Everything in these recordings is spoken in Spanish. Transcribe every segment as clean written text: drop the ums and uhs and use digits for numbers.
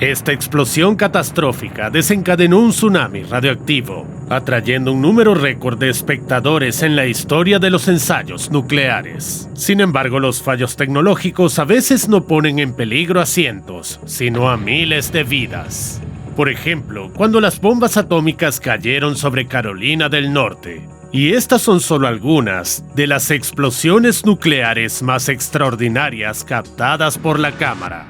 Esta explosión catastrófica desencadenó un tsunami radioactivo, atrayendo un número récord de espectadores en la historia de los ensayos nucleares. Sin embargo, los fallos tecnológicos a veces no ponen en peligro a cientos, sino a miles de vidas. Por ejemplo, cuando las bombas atómicas cayeron sobre Carolina del Norte. Y estas son solo algunas de las explosiones nucleares más extraordinarias captadas por la cámara.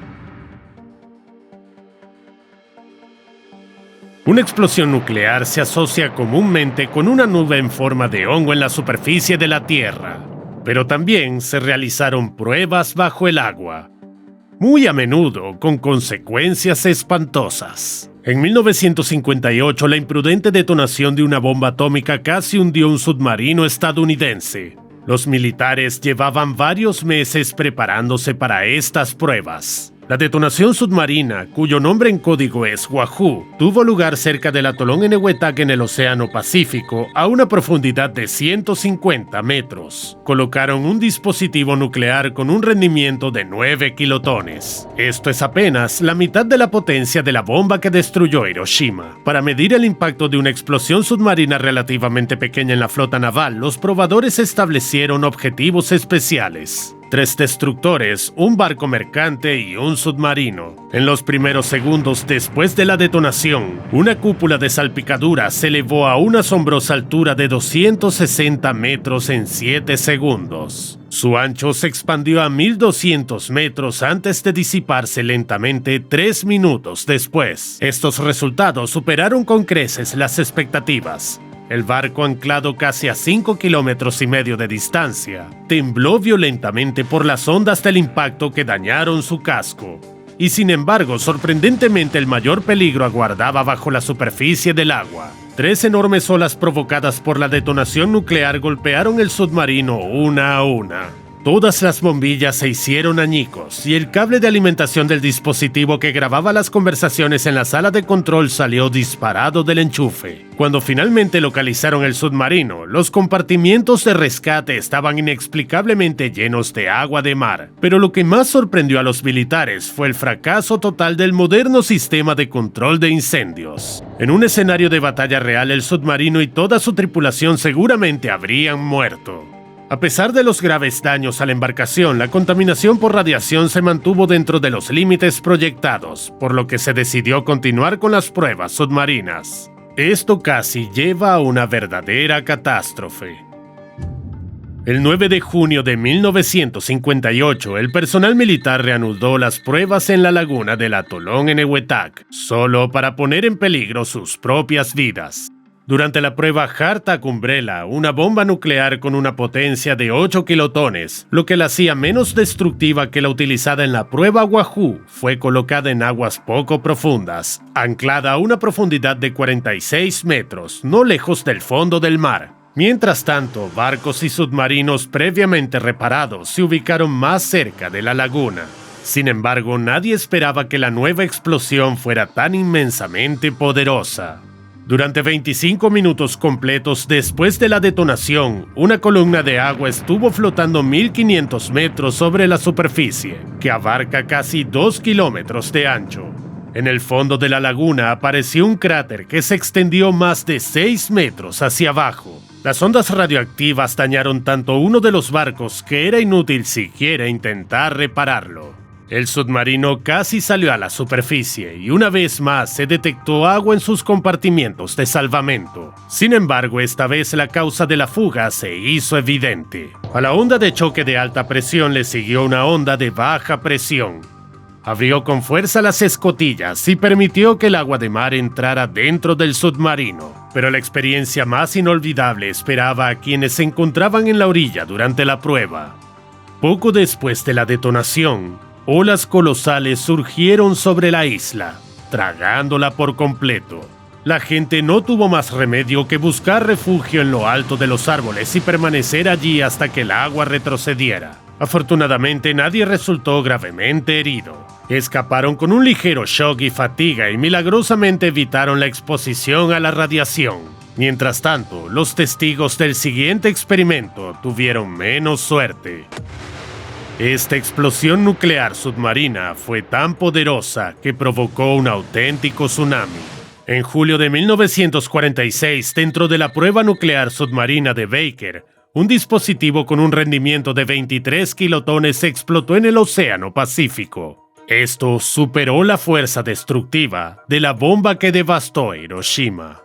Una explosión nuclear se asocia comúnmente con una nube en forma de hongo en la superficie de la Tierra, pero también se realizaron pruebas bajo el agua, muy a menudo con consecuencias espantosas. En 1958, la imprudente detonación de una bomba atómica casi hundió un submarino estadounidense. Los militares llevaban varios meses preparándose para estas pruebas. La detonación submarina, cuyo nombre en código es Wahoo, tuvo lugar cerca del atolón Enewetak en el Océano Pacífico, a una profundidad de 150 metros. Colocaron un dispositivo nuclear con un rendimiento de 9 kilotones. Esto es apenas la mitad de la potencia de la bomba que destruyó Hiroshima. Para medir el impacto de una explosión submarina relativamente pequeña en la flota naval, los probadores establecieron objetivos especiales: 3 destructores, un barco mercante y un submarino. En los primeros segundos después de la detonación, una cúpula de salpicadura se elevó a una asombrosa altura de 260 metros en 7 segundos. Su ancho se expandió a 1200 metros antes de disiparse lentamente 3 minutos después. Estos resultados superaron con creces las expectativas. El barco, anclado casi a 5,5 kilómetros de distancia, tembló violentamente por las ondas del impacto que dañaron su casco. Y sin embargo, sorprendentemente, el mayor peligro aguardaba bajo la superficie del agua. 3 enormes olas provocadas por la detonación nuclear golpearon el submarino una a una. Todas las bombillas se hicieron añicos y el cable de alimentación del dispositivo que grababa las conversaciones en la sala de control salió disparado del enchufe. Cuando finalmente localizaron el submarino, los compartimientos de rescate estaban inexplicablemente llenos de agua de mar. Pero lo que más sorprendió a los militares fue el fracaso total del moderno sistema de control de incendios. En un escenario de batalla real, el submarino y toda su tripulación seguramente habrían muerto. A pesar de los graves daños a la embarcación, la contaminación por radiación se mantuvo dentro de los límites proyectados, por lo que se decidió continuar con las pruebas submarinas. Esto casi lleva a una verdadera catástrofe. El 9 de junio de 1958, el personal militar reanudó las pruebas en la laguna del atolón Enewetak, solo para poner en peligro sus propias vidas. Durante la prueba Hardtack Umbrella, una bomba nuclear con una potencia de 8 kilotones, lo que la hacía menos destructiva que la utilizada en la prueba Wahoo, fue colocada en aguas poco profundas, anclada a una profundidad de 46 metros, no lejos del fondo del mar. Mientras tanto, barcos y submarinos previamente reparados se ubicaron más cerca de la laguna. Sin embargo, nadie esperaba que la nueva explosión fuera tan inmensamente poderosa. Durante 25 minutos completos después de la detonación, una columna de agua estuvo flotando 1500 metros sobre la superficie, que abarca casi 2 kilómetros de ancho. En el fondo de la laguna apareció un cráter que se extendió más de 6 metros hacia abajo. Las ondas radioactivas dañaron tanto uno de los barcos que era inútil siquiera intentar repararlo. El submarino casi salió a la superficie y una vez más se detectó agua en sus compartimientos de salvamento. Sin embargo, esta vez la causa de la fuga se hizo evidente. A la onda de choque de alta presión le siguió una onda de baja presión. Abrió con fuerza las escotillas y permitió que el agua de mar entrara dentro del submarino. Pero la experiencia más inolvidable esperaba a quienes se encontraban en la orilla durante la prueba. Poco después de la detonación, olas colosales surgieron sobre la isla, tragándola por completo. La gente no tuvo más remedio que buscar refugio en lo alto de los árboles y permanecer allí hasta que el agua retrocediera. Afortunadamente, nadie resultó gravemente herido. Escaparon con un ligero shock y fatiga y milagrosamente evitaron la exposición a la radiación. Mientras tanto, los testigos del siguiente experimento tuvieron menos suerte. Esta explosión nuclear submarina fue tan poderosa que provocó un auténtico tsunami. En julio de 1946, dentro de la prueba nuclear submarina de Baker, un dispositivo con un rendimiento de 23 kilotones explotó en el Océano Pacífico. Esto superó la fuerza destructiva de la bomba que devastó Hiroshima.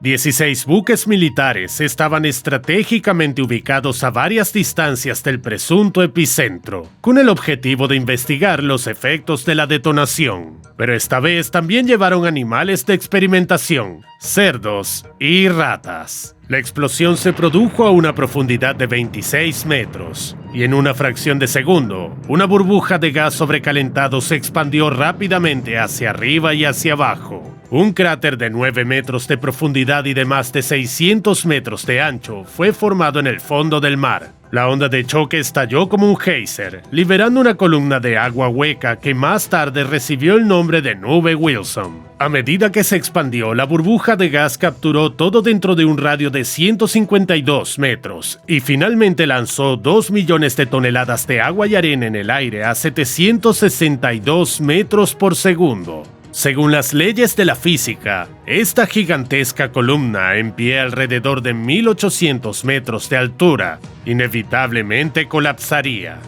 16 buques militares estaban estratégicamente ubicados a varias distancias del presunto epicentro, con el objetivo de investigar los efectos de la detonación. Pero esta vez también llevaron animales de experimentación, cerdos y ratas. La explosión se produjo a una profundidad de 26 metros, y en una fracción de segundo, una burbuja de gas sobrecalentado se expandió rápidamente hacia arriba y hacia abajo. Un cráter de 9 metros de profundidad y de más de 600 metros de ancho fue formado en el fondo del mar. La onda de choque estalló como un geyser, liberando una columna de agua hueca que más tarde recibió el nombre de Nube Wilson. A medida que se expandió, la burbuja de gas capturó todo dentro de un radio de 152 metros y finalmente lanzó 2 millones de toneladas de agua y arena en el aire a 762 metros por segundo. Según las leyes de la física, esta gigantesca columna en pie alrededor de 1800 metros de altura inevitablemente colapsaría.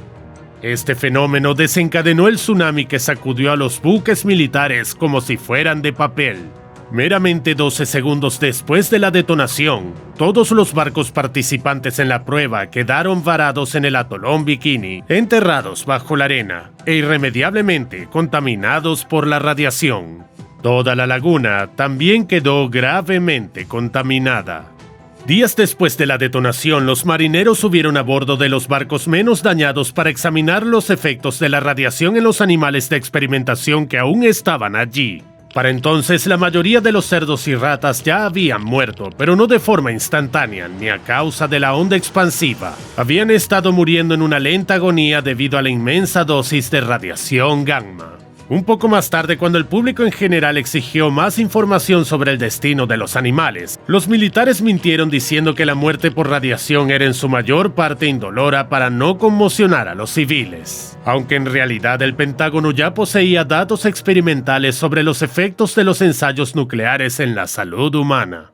Este fenómeno desencadenó el tsunami que sacudió a los buques militares como si fueran de papel. Meramente 12 segundos después de la detonación, todos los barcos participantes en la prueba quedaron varados en el atolón Bikini, enterrados bajo la arena e irremediablemente contaminados por la radiación. Toda la laguna también quedó gravemente contaminada. Días después de la detonación, los marineros subieron a bordo de los barcos menos dañados para examinar los efectos de la radiación en los animales de experimentación que aún estaban allí. Para entonces, la mayoría de los cerdos y ratas ya habían muerto, pero no de forma instantánea, ni a causa de la onda expansiva. Habían estado muriendo en una lenta agonía debido a la inmensa dosis de radiación gamma. Un poco más tarde, cuando el público en general exigió más información sobre el destino de los animales, los militares mintieron diciendo que la muerte por radiación era en su mayor parte indolora para no conmocionar a los civiles. Aunque en realidad el Pentágono ya poseía datos experimentales sobre los efectos de los ensayos nucleares en la salud humana.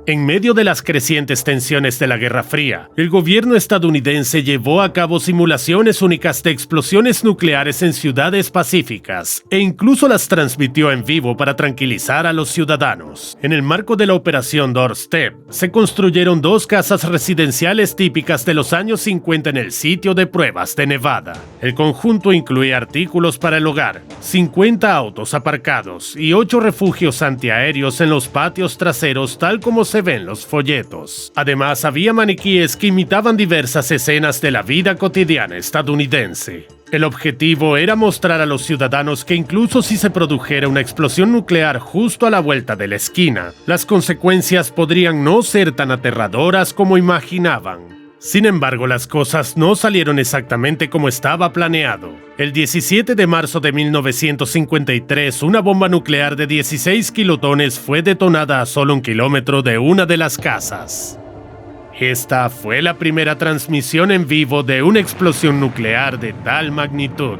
En medio de las crecientes tensiones de la Guerra Fría, el gobierno estadounidense llevó a cabo simulaciones únicas de explosiones nucleares en ciudades pacíficas e incluso las transmitió en vivo para tranquilizar a los ciudadanos. En el marco de la Operación Doorstep, se construyeron 2 casas residenciales típicas de los años 50 en el sitio de pruebas de Nevada. El conjunto incluía artículos para el hogar, 50 autos aparcados y 8 refugios antiaéreos en los patios traseros tal como se ven los folletos. Además, había maniquíes que imitaban diversas escenas de la vida cotidiana estadounidense. El objetivo era mostrar a los ciudadanos que incluso si se produjera una explosión nuclear justo a la vuelta de la esquina, las consecuencias podrían no ser tan aterradoras como imaginaban. Sin embargo, las cosas no salieron exactamente como estaba planeado. El 17 de marzo de 1953, una bomba nuclear de 16 kilotones fue detonada a solo 1 kilómetro de una de las casas. Esta fue la primera transmisión en vivo de una explosión nuclear de tal magnitud.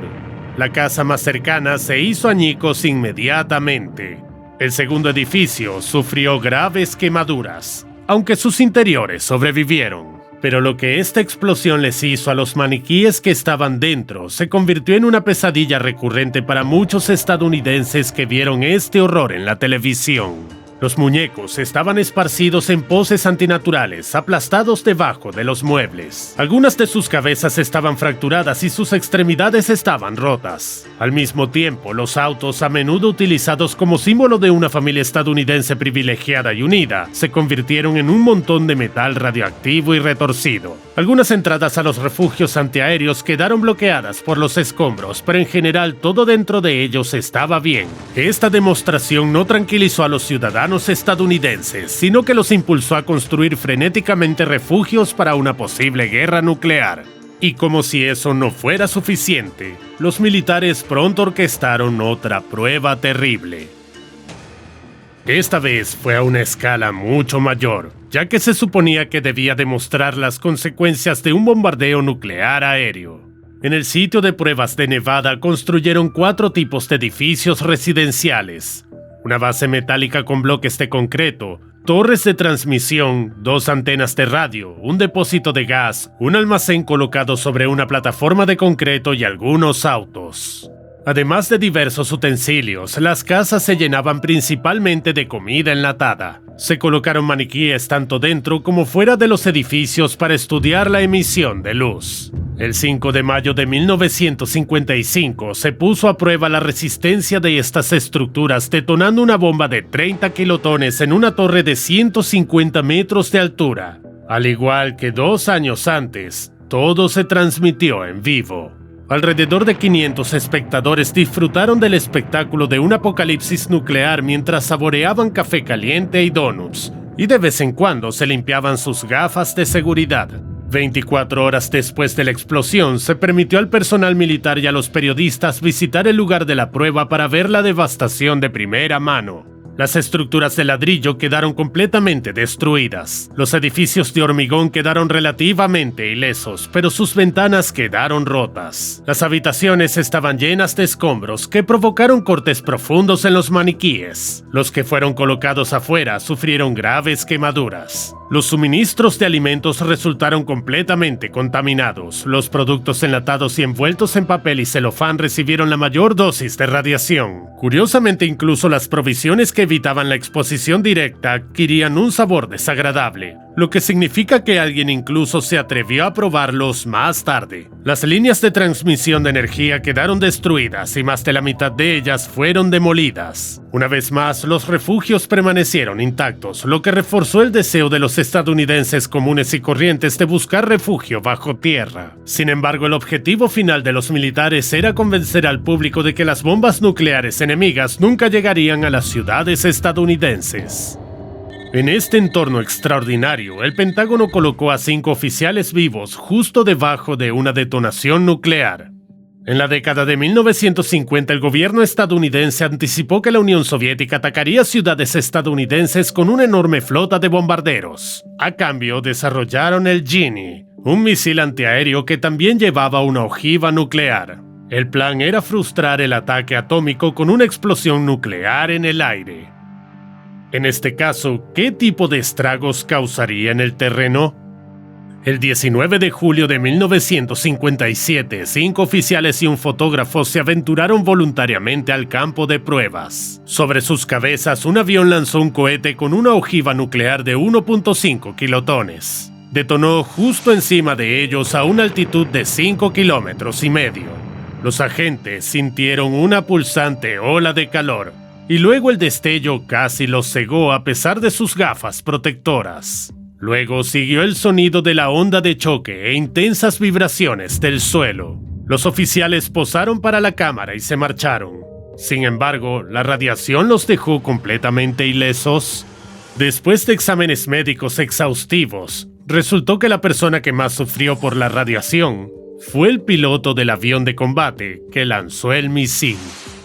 La casa más cercana se hizo añicos inmediatamente. El segundo edificio sufrió graves quemaduras, aunque sus interiores sobrevivieron. Pero lo que esta explosión les hizo a los maniquíes que estaban dentro se convirtió en una pesadilla recurrente para muchos estadounidenses que vieron este horror en la televisión. Los muñecos estaban esparcidos en poses antinaturales, aplastados debajo de los muebles. Algunas de sus cabezas estaban fracturadas y sus extremidades estaban rotas. Al mismo tiempo, los autos, a menudo utilizados como símbolo de una familia estadounidense privilegiada y unida, se convirtieron en un montón de metal radioactivo y retorcido. Algunas entradas a los refugios antiaéreos quedaron bloqueadas por los escombros, pero en general todo dentro de ellos estaba bien. Esta demostración no tranquilizó a los ciudadanos estadounidenses, sino que los impulsó a construir frenéticamente refugios para una posible guerra nuclear. Y como si eso no fuera suficiente, los militares pronto orquestaron otra prueba terrible. Esta vez fue a una escala mucho mayor, ya que se suponía que debía demostrar las consecuencias de un bombardeo nuclear aéreo. En el sitio de pruebas de Nevada construyeron 4 tipos de edificios residenciales: una base metálica con bloques de concreto, torres de transmisión, 2 antenas de radio, un depósito de gas, un almacén colocado sobre una plataforma de concreto y algunos autos. Además de diversos utensilios, las casas se llenaban principalmente de comida enlatada. Se colocaron maniquíes tanto dentro como fuera de los edificios para estudiar la emisión de luz. El 5 de mayo de 1955 se puso a prueba la resistencia de estas estructuras detonando una bomba de 30 kilotones en una torre de 150 metros de altura. Al igual que 2 años antes, todo se transmitió en vivo. Alrededor de 500 espectadores disfrutaron del espectáculo de un apocalipsis nuclear mientras saboreaban café caliente y donuts, y de vez en cuando se limpiaban sus gafas de seguridad. 24 horas después de la explosión, se permitió al personal militar y a los periodistas visitar el lugar de la prueba para ver la devastación de primera mano. Las estructuras de ladrillo quedaron completamente destruidas. Los edificios de hormigón quedaron relativamente ilesos, pero sus ventanas quedaron rotas. Las habitaciones estaban llenas de escombros que provocaron cortes profundos en los maniquíes. Los que fueron colocados afuera sufrieron graves quemaduras. Los suministros de alimentos resultaron completamente contaminados. Los productos enlatados y envueltos en papel y celofán recibieron la mayor dosis de radiación. Curiosamente, incluso las provisiones que evitaban la exposición directa adquirían un sabor desagradable, lo que significa que alguien incluso se atrevió a probarlos más tarde. Las líneas de transmisión de energía quedaron destruidas y más de la mitad de ellas fueron demolidas. Una vez más, los refugios permanecieron intactos, lo que reforzó el deseo de los estadounidenses comunes y corrientes de buscar refugio bajo tierra. Sin embargo, el objetivo final de los militares era convencer al público de que las bombas nucleares enemigas nunca llegarían a las ciudades estadounidenses. En este entorno extraordinario, el Pentágono colocó a 5 oficiales vivos justo debajo de una detonación nuclear. En la década de 1950, el gobierno estadounidense anticipó que la Unión Soviética atacaría ciudades estadounidenses con una enorme flota de bombarderos. A cambio, desarrollaron el Genie, un misil antiaéreo que también llevaba una ojiva nuclear. El plan era frustrar el ataque atómico con una explosión nuclear en el aire. En este caso, ¿qué tipo de estragos causaría en el terreno? El 19 de julio de 1957, 5 oficiales y un fotógrafo se aventuraron voluntariamente al campo de pruebas. Sobre sus cabezas, un avión lanzó un cohete con una ojiva nuclear de 1.5 kilotones. Detonó justo encima de ellos a una altitud de 5,5 kilómetros. Los agentes sintieron una pulsante ola de calor, y luego el destello casi los cegó a pesar de sus gafas protectoras. Luego siguió el sonido de la onda de choque e intensas vibraciones del suelo. Los oficiales posaron para la cámara y se marcharon. Sin embargo, la radiación los dejó completamente ilesos. Después de exámenes médicos exhaustivos, resultó que la persona que más sufrió por la radiación fue el piloto del avión de combate que lanzó el misil.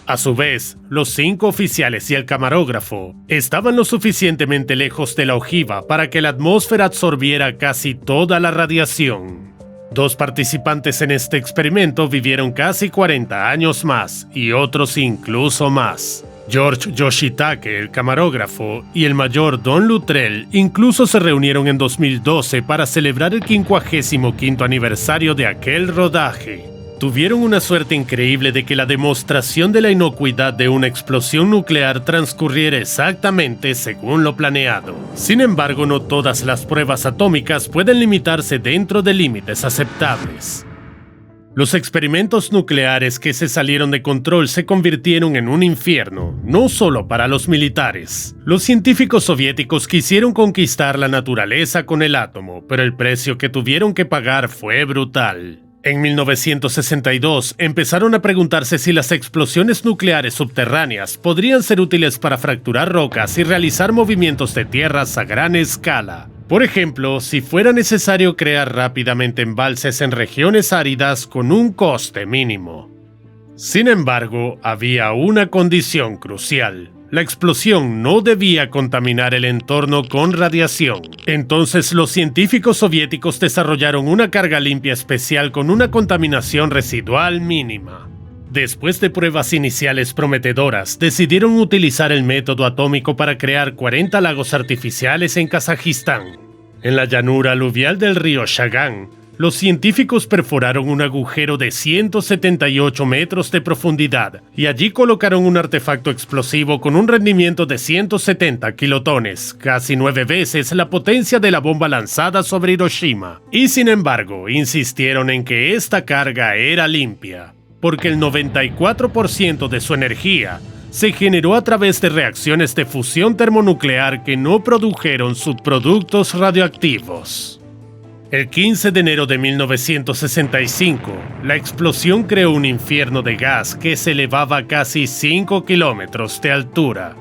A su vez, los 5 oficiales y el camarógrafo estaban lo suficientemente lejos de la ojiva para que la atmósfera absorbiera casi toda la radiación. 2 participantes en este experimento vivieron casi 40 años más y otros incluso más. George Yoshitake, el camarógrafo, y el mayor Don Luttrell incluso se reunieron en 2012 para celebrar el 55º aniversario de aquel rodaje. Tuvieron una suerte increíble de que la demostración de la inocuidad de una explosión nuclear transcurriera exactamente según lo planeado. Sin embargo, no todas las pruebas atómicas pueden limitarse dentro de límites aceptables. Los experimentos nucleares que se salieron de control se convirtieron en un infierno, no solo para los militares. Los científicos soviéticos quisieron conquistar la naturaleza con el átomo, pero el precio que tuvieron que pagar fue brutal. En 1962 empezaron a preguntarse si las explosiones nucleares subterráneas podrían ser útiles para fracturar rocas y realizar movimientos de tierras a gran escala. Por ejemplo, si fuera necesario crear rápidamente embalses en regiones áridas con un coste mínimo. Sin embargo, había una condición crucial. La explosión no debía contaminar el entorno con radiación. Entonces los científicos soviéticos desarrollaron una carga limpia especial con una contaminación residual mínima. Después de pruebas iniciales prometedoras, decidieron utilizar el método atómico para crear 40 lagos artificiales en Kazajistán. En la llanura aluvial del río Shagan, los científicos perforaron un agujero de 178 metros de profundidad y allí colocaron un artefacto explosivo con un rendimiento de 170 kilotones, casi 9 veces la potencia de la bomba lanzada sobre Hiroshima. Y sin embargo, insistieron en que esta carga era limpia, porque el 94% de su energía se generó a través de reacciones de fusión termonuclear que no produjeron subproductos radioactivos. El 15 de enero de 1965, la explosión creó un infierno de gas que se elevaba a casi 5 kilómetros de altura.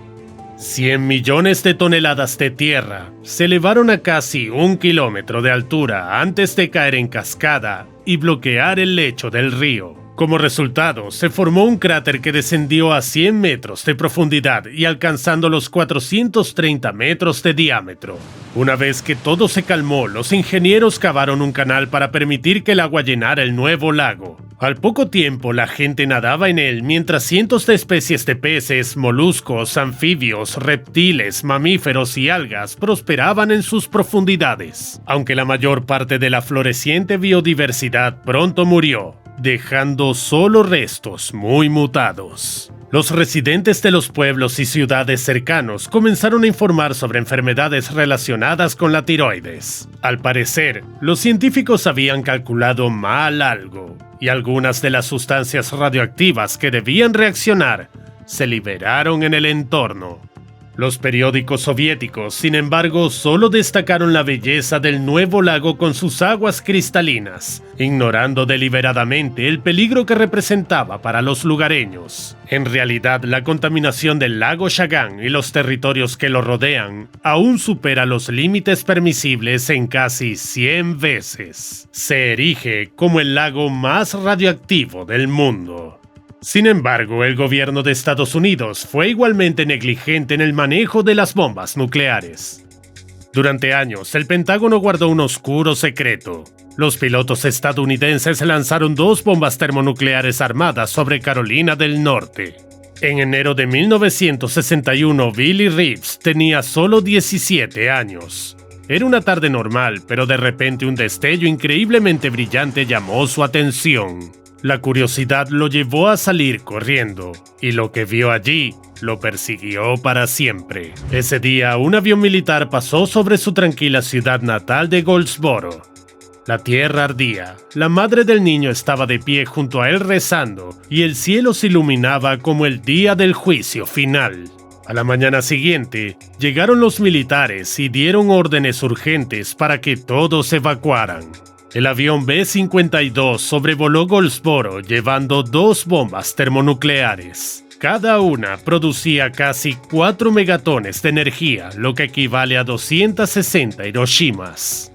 100 millones de toneladas de tierra se elevaron a casi 1 kilómetro de altura antes de caer en cascada y bloquear el lecho del río. Como resultado, se formó un cráter que descendió a 100 metros de profundidad y alcanzando los 430 metros de diámetro. Una vez que todo se calmó, los ingenieros cavaron un canal para permitir que el agua llenara el nuevo lago. Al poco tiempo, la gente nadaba en él mientras cientos de especies de peces, moluscos, anfibios, reptiles, mamíferos y algas prosperaban en sus profundidades. Aunque la mayor parte de la floreciente biodiversidad pronto murió, dejando solo restos muy mutados. Los residentes de los pueblos y ciudades cercanos comenzaron a informar sobre enfermedades relacionadas con la tiroides. Al parecer, los científicos habían calculado mal algo, y algunas de las sustancias radioactivas que debían reaccionar se liberaron en el entorno. Los periódicos soviéticos, sin embargo, solo destacaron la belleza del nuevo lago con sus aguas cristalinas, ignorando deliberadamente el peligro que representaba para los lugareños. En realidad, la contaminación del lago Shagan y los territorios que lo rodean aún supera los límites permisibles en casi 100 veces. Se erige como el lago más radioactivo del mundo. Sin embargo, el gobierno de Estados Unidos fue igualmente negligente en el manejo de las bombas nucleares. Durante años, el Pentágono guardó un oscuro secreto. Los pilotos estadounidenses lanzaron 2 bombas termonucleares armadas sobre Carolina del Norte. En enero de 1961, Billy Reeves tenía solo 17 años. Era una tarde normal, pero de repente un destello increíblemente brillante llamó su atención. La curiosidad lo llevó a salir corriendo, y lo que vio allí lo persiguió para siempre. Ese día, un avión militar pasó sobre su tranquila ciudad natal de Goldsboro. La tierra ardía, la madre del niño estaba de pie junto a él rezando, y el cielo se iluminaba como el día del juicio final. A la mañana siguiente, llegaron los militares y dieron órdenes urgentes para que todos evacuaran. El avión B-52 sobrevoló Goldsboro llevando 2 bombas termonucleares. Cada una producía casi 4 megatones de energía, lo que equivale a 260 Hiroshimas.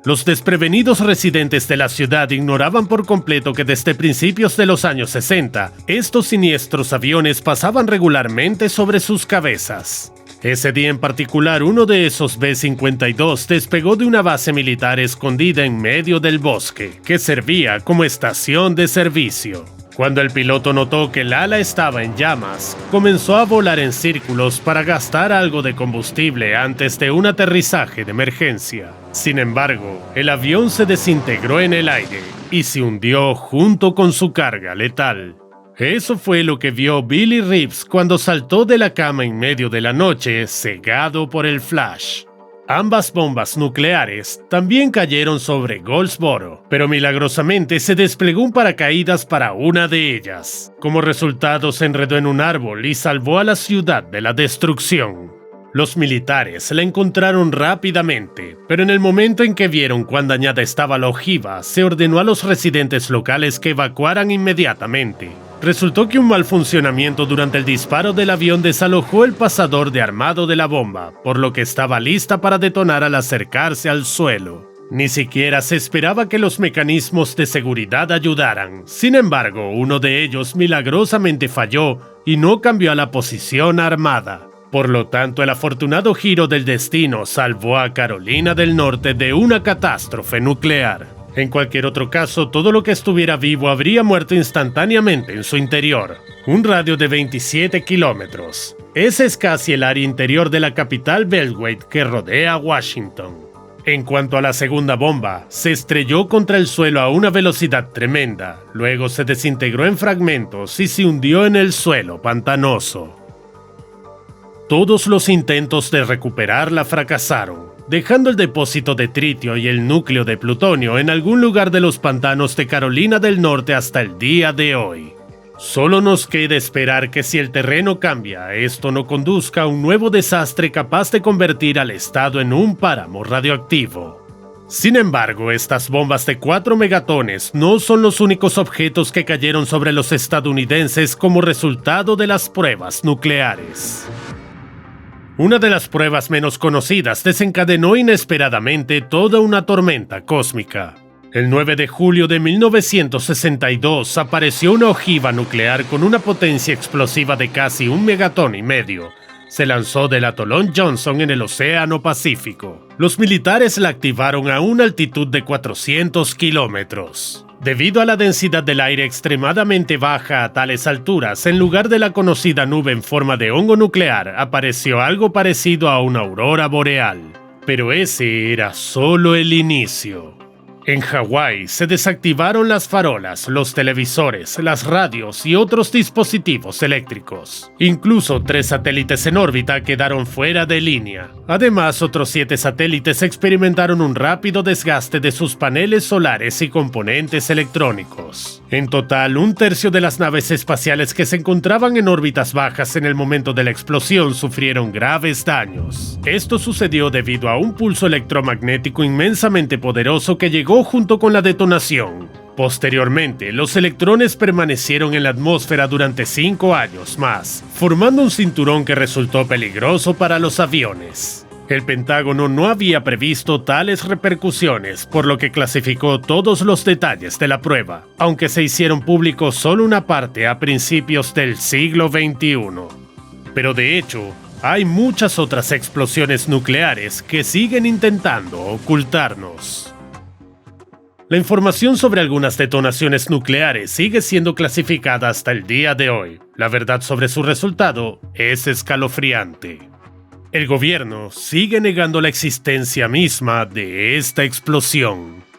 Los desprevenidos residentes de la ciudad ignoraban por completo que desde principios de los años 60, estos siniestros aviones pasaban regularmente sobre sus cabezas. Ese día en particular, uno de esos B-52 despegó de una base militar escondida en medio del bosque, que servía como estación de servicio. Cuando el piloto notó que el ala estaba en llamas, comenzó a volar en círculos para gastar algo de combustible antes de un aterrizaje de emergencia. Sin embargo, el avión se desintegró en el aire y se hundió junto con su carga letal. Eso fue lo que vio Billy Reeves cuando saltó de la cama en medio de la noche, cegado por el flash. Ambas bombas nucleares también cayeron sobre Goldsboro, pero milagrosamente se desplegó un paracaídas para una de ellas. Como resultado, se enredó en un árbol y salvó a la ciudad de la destrucción. Los militares la encontraron rápidamente, pero en el momento en que vieron cuán dañada estaba la ojiva, se ordenó a los residentes locales que evacuaran inmediatamente. Resultó que un mal funcionamiento durante el disparo del avión desalojó el pasador de armado de la bomba, por lo que estaba lista para detonar al acercarse al suelo. Ni siquiera se esperaba que los mecanismos de seguridad ayudaran. Sin embargo, uno de ellos milagrosamente falló y no cambió a la posición armada. Por lo tanto, el afortunado giro del destino salvó a Carolina del Norte de una catástrofe nuclear. En cualquier otro caso, todo lo que estuviera vivo habría muerto instantáneamente en su interior. Un radio de 27 kilómetros. Ese es casi el área interior de la capital Beltway que rodea a Washington. En cuanto a la segunda bomba, se estrelló contra el suelo a una velocidad tremenda, luego se desintegró en fragmentos y se hundió en el suelo pantanoso. Todos los intentos de recuperarla fracasaron, dejando el depósito de tritio y el núcleo de plutonio en algún lugar de los pantanos de Carolina del Norte hasta el día de hoy. Solo nos queda esperar que si el terreno cambia, esto no conduzca a un nuevo desastre capaz de convertir al estado en un páramo radioactivo. Sin embargo, estas bombas de 4 megatones no son los únicos objetos que cayeron sobre los estadounidenses como resultado de las pruebas nucleares. Una de las pruebas menos conocidas desencadenó inesperadamente toda una tormenta cósmica. El 9 de julio de 1962 apareció una ojiva nuclear con una potencia explosiva de casi 1,5 megatones. Se lanzó del atolón Johnson en el Océano Pacífico. Los militares la activaron a una altitud de 400 kilómetros. Debido a la densidad del aire extremadamente baja a tales alturas, en lugar de la conocida nube en forma de hongo nuclear, apareció algo parecido a una aurora boreal. Pero ese era solo el inicio. En Hawái se desactivaron las farolas, los televisores, las radios y otros dispositivos eléctricos. Incluso 3 satélites en órbita quedaron fuera de línea. Además, otros 7 satélites experimentaron un rápido desgaste de sus paneles solares y componentes electrónicos. En total, 1/3 de las naves espaciales que se encontraban en órbitas bajas en el momento de la explosión sufrieron graves daños. Esto sucedió debido a un pulso electromagnético inmensamente poderoso que llegó junto con la detonación. Posteriormente, los electrones permanecieron en la atmósfera durante 5 años más, formando un cinturón que resultó peligroso para los aviones. El Pentágono no había previsto tales repercusiones, por lo que clasificó todos los detalles de la prueba, aunque se hicieron públicos solo una parte a principios del siglo XXI. Pero de hecho, hay muchas otras explosiones nucleares que siguen intentando ocultarnos. La información sobre algunas detonaciones nucleares sigue siendo clasificada hasta el día de hoy. La verdad sobre su resultado es escalofriante. El gobierno sigue negando la existencia misma de esta explosión.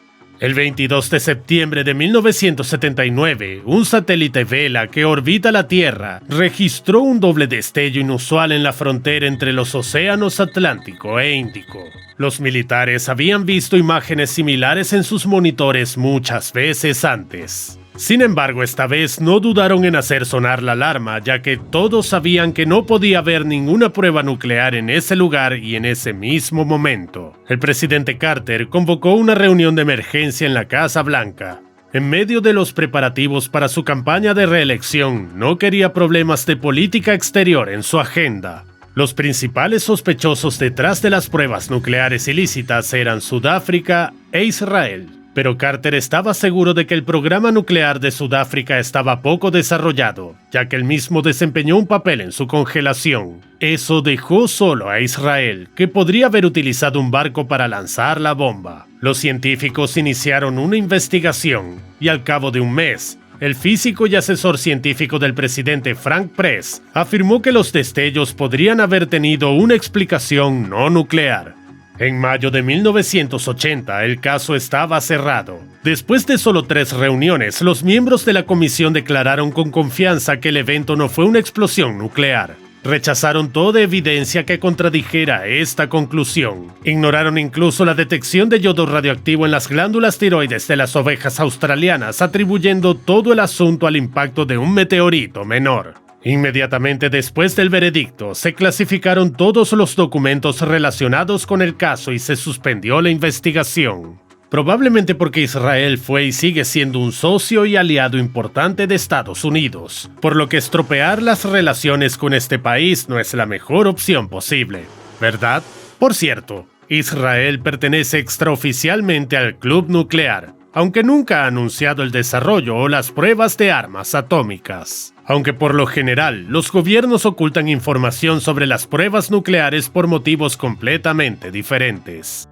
El 22 de septiembre de 1979, un satélite Vela que orbita la Tierra registró un doble destello inusual en la frontera entre los océanos Atlántico e Índico. Los militares habían visto imágenes similares en sus monitores muchas veces antes. Sin embargo, esta vez no dudaron en hacer sonar la alarma, ya que todos sabían que no podía haber ninguna prueba nuclear en ese lugar y en ese mismo momento. El presidente Carter convocó una reunión de emergencia en la Casa Blanca. En medio de los preparativos para su campaña de reelección, no quería problemas de política exterior en su agenda. Los principales sospechosos detrás de las pruebas nucleares ilícitas eran Sudáfrica e Israel. Pero Carter estaba seguro de que el programa nuclear de Sudáfrica estaba poco desarrollado, ya que él mismo desempeñó un papel en su congelación. Eso dejó solo a Israel, que podría haber utilizado un barco para lanzar la bomba. Los científicos iniciaron una investigación, y al cabo de un mes, el físico y asesor científico del presidente Frank Press afirmó que los destellos podrían haber tenido una explicación no nuclear. En mayo de 1980, el caso estaba cerrado. Después de solo 3 reuniones, los miembros de la comisión declararon con confianza que el evento no fue una explosión nuclear. Rechazaron toda evidencia que contradijera esta conclusión. Ignoraron incluso la detección de yodo radioactivo en las glándulas tiroides de las ovejas australianas, atribuyendo todo el asunto al impacto de un meteorito menor. Inmediatamente después del veredicto, se clasificaron todos los documentos relacionados con el caso y se suspendió la investigación. Probablemente porque Israel fue y sigue siendo un socio y aliado importante de Estados Unidos, por lo que estropear las relaciones con este país no es la mejor opción posible, ¿verdad? Por cierto, Israel pertenece extraoficialmente al Club Nuclear, aunque nunca ha anunciado el desarrollo o las pruebas de armas atómicas. Aunque por lo general, los gobiernos ocultan información sobre las pruebas nucleares por motivos completamente diferentes.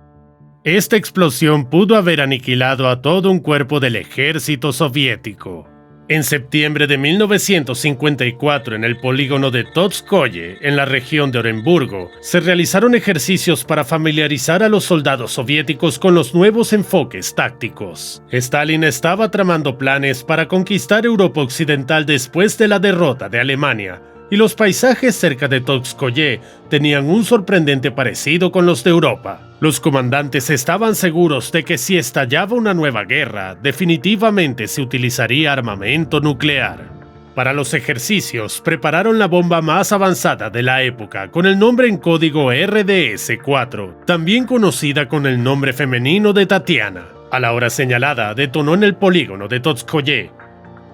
Esta explosión pudo haber aniquilado a todo un cuerpo del ejército soviético. En septiembre de 1954, en el polígono de Totskoye, en la región de Oremburgo, se realizaron ejercicios para familiarizar a los soldados soviéticos con los nuevos enfoques tácticos. Stalin estaba tramando planes para conquistar Europa Occidental después de la derrota de Alemania, y los paisajes cerca de Totskoye tenían un sorprendente parecido con los de Europa. Los comandantes estaban seguros de que si estallaba una nueva guerra, definitivamente se utilizaría armamento nuclear. Para los ejercicios, prepararon la bomba más avanzada de la época, con el nombre en código RDS-4, también conocida con el nombre femenino de Tatiana. A la hora señalada, detonó en el polígono de Totskoye.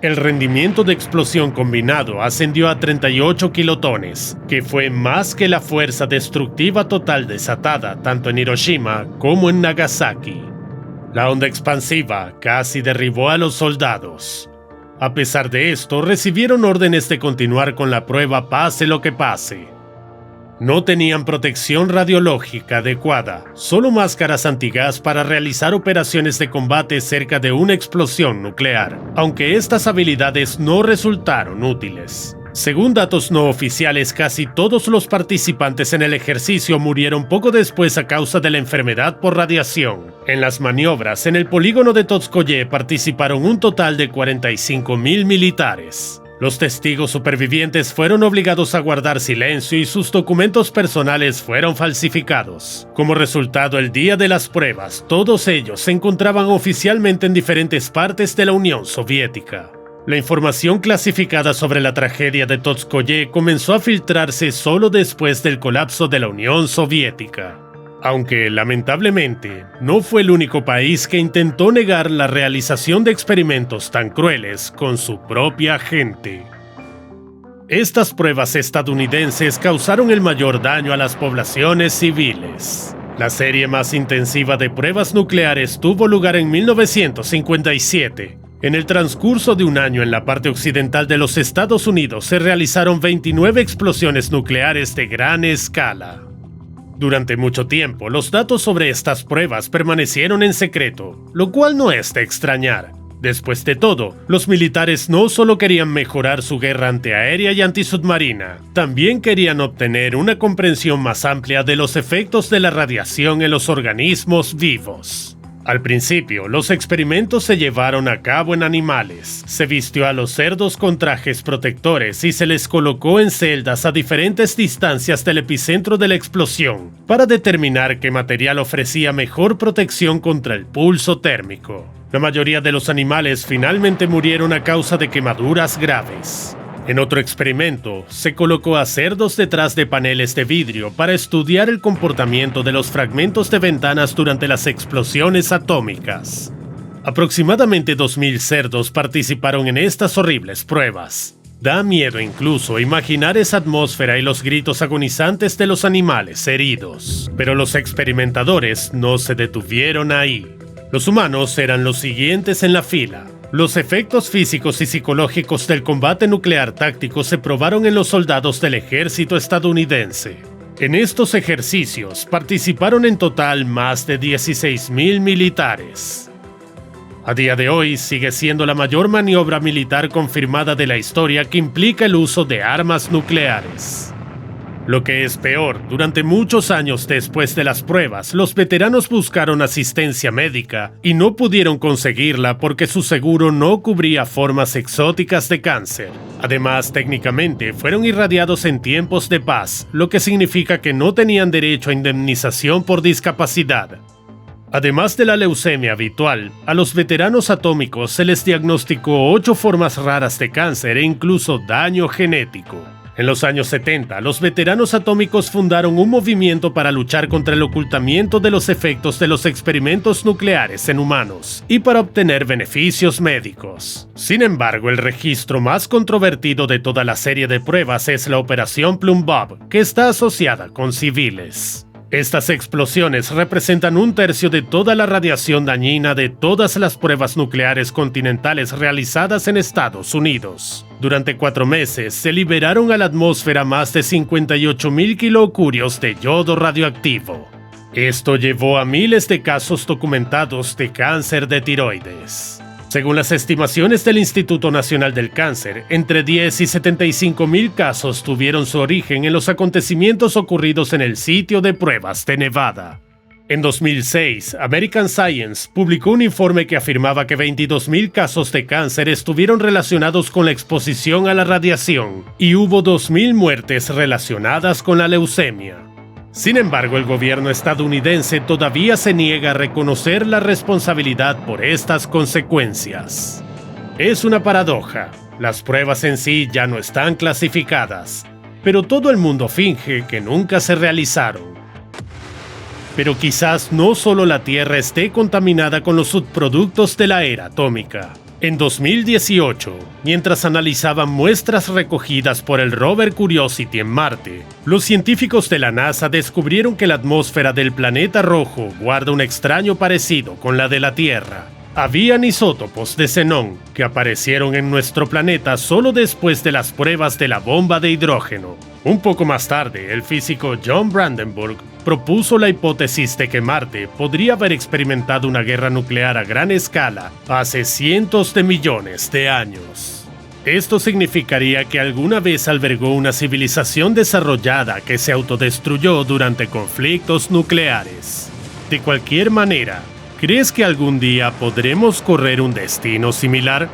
El rendimiento de explosión combinado ascendió a 38 kilotones, que fue más que la fuerza destructiva total desatada tanto en Hiroshima como en Nagasaki. La onda expansiva casi derribó a los soldados. A pesar de esto, recibieron órdenes de continuar con la prueba pase lo que pase. No tenían protección radiológica adecuada, solo máscaras antigas para realizar operaciones de combate cerca de una explosión nuclear, aunque estas habilidades no resultaron útiles. Según datos no oficiales, casi todos los participantes en el ejercicio murieron poco después a causa de la enfermedad por radiación. En las maniobras, en el polígono de Totskoye participaron un total de 45.000 militares. Los testigos supervivientes fueron obligados a guardar silencio y sus documentos personales fueron falsificados. Como resultado, el día de las pruebas, todos ellos se encontraban oficialmente en diferentes partes de la Unión Soviética. La información clasificada sobre la tragedia de Totskoye comenzó a filtrarse solo después del colapso de la Unión Soviética. Aunque, lamentablemente, no fue el único país que intentó negar la realización de experimentos tan crueles con su propia gente. Estas pruebas estadounidenses causaron el mayor daño a las poblaciones civiles. La serie más intensiva de pruebas nucleares tuvo lugar en 1957. En el transcurso de un año en la parte occidental de los Estados Unidos se realizaron 29 explosiones nucleares de gran escala. Durante mucho tiempo, los datos sobre estas pruebas permanecieron en secreto, lo cual no es de extrañar. Después de todo, los militares no solo querían mejorar su guerra antiaérea y antisubmarina, también querían obtener una comprensión más amplia de los efectos de la radiación en los organismos vivos. Al principio, los experimentos se llevaron a cabo en animales. Se vistió a los cerdos con trajes protectores y se les colocó en celdas a diferentes distancias del epicentro de la explosión para determinar qué material ofrecía mejor protección contra el pulso térmico. La mayoría de los animales finalmente murieron a causa de quemaduras graves. En otro experimento, se colocó a cerdos detrás de paneles de vidrio para estudiar el comportamiento de los fragmentos de ventanas durante las explosiones atómicas. Aproximadamente 2.000 cerdos participaron en estas horribles pruebas. Da miedo incluso imaginar esa atmósfera y los gritos agonizantes de los animales heridos. Pero los experimentadores no se detuvieron ahí. Los humanos eran los siguientes en la fila. Los efectos físicos y psicológicos del combate nuclear táctico se probaron en los soldados del ejército estadounidense. En estos ejercicios participaron en total más de 16.000 militares. A día de hoy sigue siendo la mayor maniobra militar confirmada de la historia que implica el uso de armas nucleares. Lo que es peor, durante muchos años después de las pruebas, los veteranos buscaron asistencia médica y no pudieron conseguirla porque su seguro no cubría formas exóticas de cáncer. Además, técnicamente, fueron irradiados en tiempos de paz, lo que significa que no tenían derecho a indemnización por discapacidad. Además de la leucemia habitual, a los veteranos atómicos se les diagnosticó 8 formas raras de cáncer e incluso daño genético. En los años 70, los veteranos atómicos fundaron un movimiento para luchar contra el ocultamiento de los efectos de los experimentos nucleares en humanos y para obtener beneficios médicos. Sin embargo, el registro más controvertido de toda la serie de pruebas es la Operación Plum Bob, que está asociada con civiles. Estas explosiones representan un tercio de toda la radiación dañina de todas las pruebas nucleares continentales realizadas en Estados Unidos. Durante 4 meses se liberaron a la atmósfera más de 58.000 kilocurios de yodo radioactivo. Esto llevó a miles de casos documentados de cáncer de tiroides. Según las estimaciones del Instituto Nacional del Cáncer, entre 10 y 75.000 casos tuvieron su origen en los acontecimientos ocurridos en el sitio de pruebas de Nevada. En 2006, American Science publicó un informe que afirmaba que 22.000 casos de cáncer estuvieron relacionados con la exposición a la radiación y hubo 2.000 muertes relacionadas con la leucemia. Sin embargo, el gobierno estadounidense todavía se niega a reconocer la responsabilidad por estas consecuencias. Es una paradoja. Las pruebas en sí ya no están clasificadas, pero todo el mundo finge que nunca se realizaron. Pero quizás no solo la Tierra esté contaminada con los subproductos de la era atómica. En 2018, mientras analizaban muestras recogidas por el rover Curiosity en Marte, los científicos de la NASA descubrieron que la atmósfera del planeta rojo guarda un extraño parecido con la de la Tierra. Habían isótopos de xenón que aparecieron en nuestro planeta solo después de las pruebas de la bomba de hidrógeno. Un poco más tarde, el físico John Brandenburg propuso la hipótesis de que Marte podría haber experimentado una guerra nuclear a gran escala hace cientos de millones de años. Esto significaría que alguna vez albergó una civilización desarrollada que se autodestruyó durante conflictos nucleares. De cualquier manera, ¿crees que algún día podremos correr un destino similar?